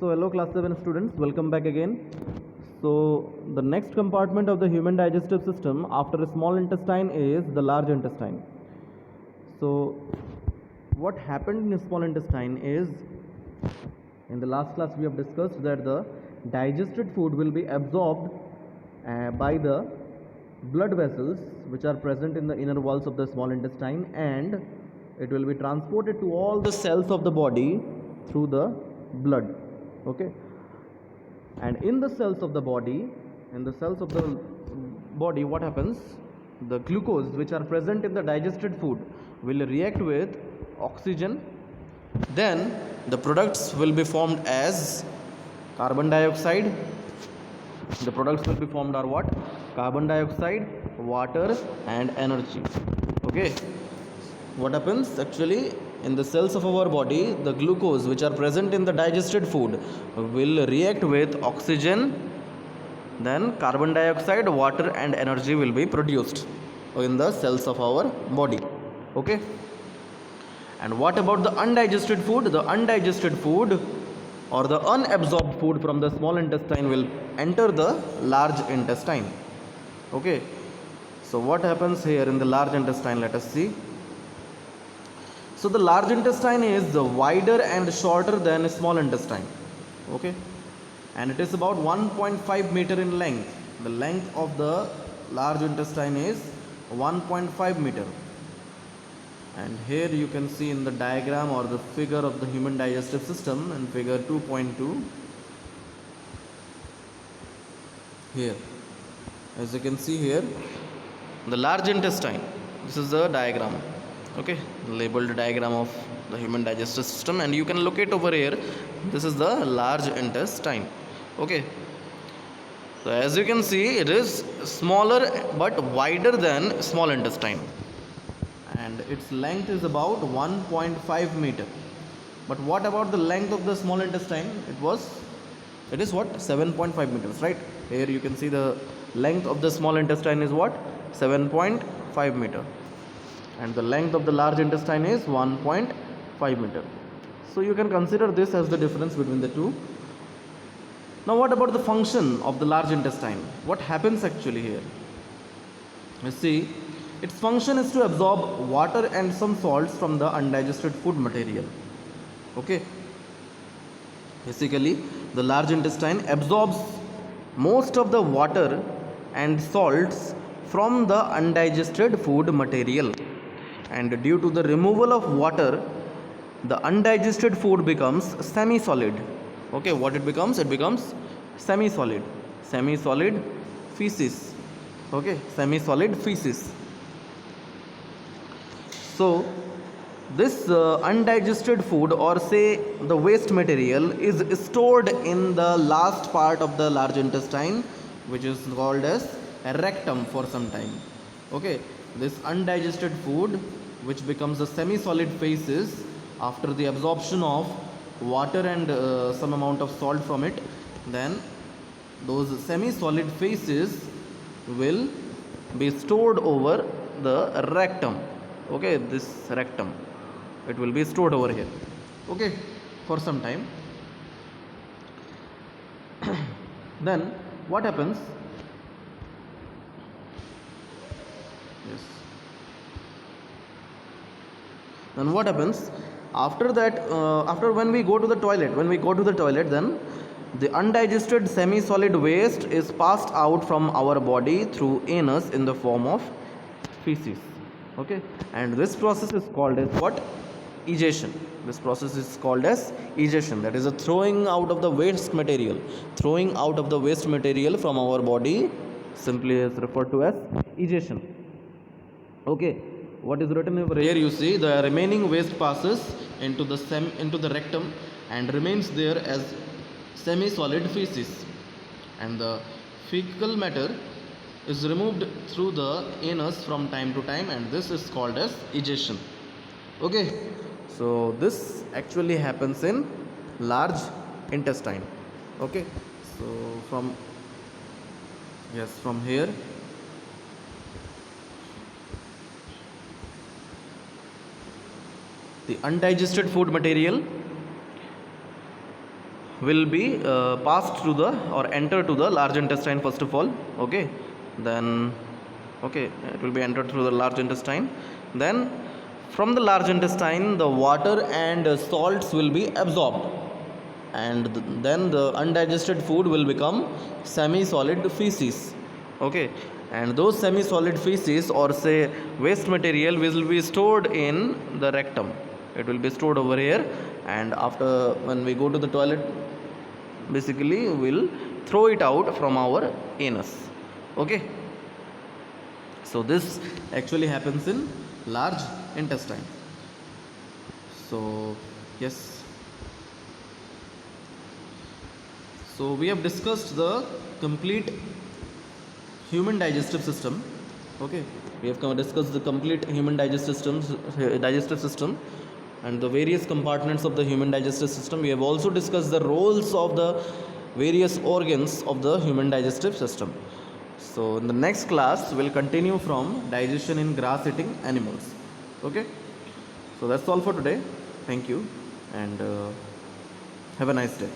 So hello class 7 students, welcome back again. So the next compartment of the human digestive system after the small intestine is the large intestine. So what happened in the small intestine is, in the last class we have discussed that the digested food will be absorbed by the blood vessels which are present in the inner walls of the small intestine, and it will be transported to all the cells of the body through the blood. Okay, and in the cells of the body, what happens? The glucose which are present in the digested food will react with oxygen. Then the products will be formed as carbon dioxide. The products will be formed are what? Carbon dioxide, water and energy. Okay, what happens actually in the cells of our body? The glucose which are present in the digested food will react with oxygen, then carbon dioxide, water and energy will be produced in the cells of our body. Okay, and what about the undigested food? The undigested food or the unabsorbed food from the small intestine will enter the large intestine. Okay, so what happens here in the large intestine? Let us see. So the large intestine is wider and shorter than a small intestine. Okay, and it is about 1.5 meter in length. The length of the large intestine is 1.5 meter. And here you can see in the diagram or the figure of the human digestive system in figure 2.2. Here, as you can see here, the large intestine, this is the diagram. Okay, labeled diagram of the human digestive system, and you can locate over here, this is the large intestine. Okay, so as you can see, it is smaller but wider than small intestine, and its length is about 1.5 meter. But what about the length of the small intestine? It is what? 7.5 meters, right? Here you can see the length of the small intestine is what? 7.5 meter, and the length of the large intestine is 1.5 meter. So you can consider this as the difference between the two. Now what about the function of the large intestine? What happens actually here? You see, its function is to absorb water and some salts from the undigested food material. Okay, basically the large intestine absorbs most of the water and salts from the undigested food material, and due to the removal of water, the undigested food becomes semi solid. Okay, what it becomes? It becomes semi solid feces. Okay, semi solid feces. So this undigested food, or say the waste material, is stored in the last part of the large intestine, which is called as rectum, for some time. Okay, this undigested food, which becomes a semi solid feces after the absorption of water and some amount of salt from it, then those semi solid feces will be stored over the rectum. Okay, this rectum, it will be stored over here. Okay, for some time. Then what happens? Yes, then what happens after that? After when we go to the toilet, then the undigested semi solid waste is passed out from our body through anus in the form of feces. Okay, and this process is called as what? Egestion. This process is called as egestion. That is a throwing out of the waste material. Throwing out of the waste material from our body simply is referred to as egestion. Okay, what is written over here? You see the remaining waste passes into the rectum and remains there as semi solid feces, and the fecal matter is removed through the anus from time to time, and this is called as egestion. Okay, so this actually happens in large intestine. Okay, so from here, the undigested food material will be passed to the or enter to the large intestine first of all. Okay, then okay, it will be entered through the large intestine. Then from the large intestine the water and salts will be absorbed, and then the undigested food will become semi solid feces. Okay, and those semi solid feces or say waste material will be stored in the rectum. It will be stored over here, and after when we go to the toilet, basically we'll throw it out from our anus. Okay, so this actually happens in large intestine. So yes, so we have discussed the complete human digestive system. Okay, we have discussed the complete human digestive system and the various compartments of the human digestive system. We have also discussed the roles of the various organs of the human digestive system. So in the next class we'll continue from digestion in grass eating animals. Okay, so that's all for today. Thank you, and have a nice day.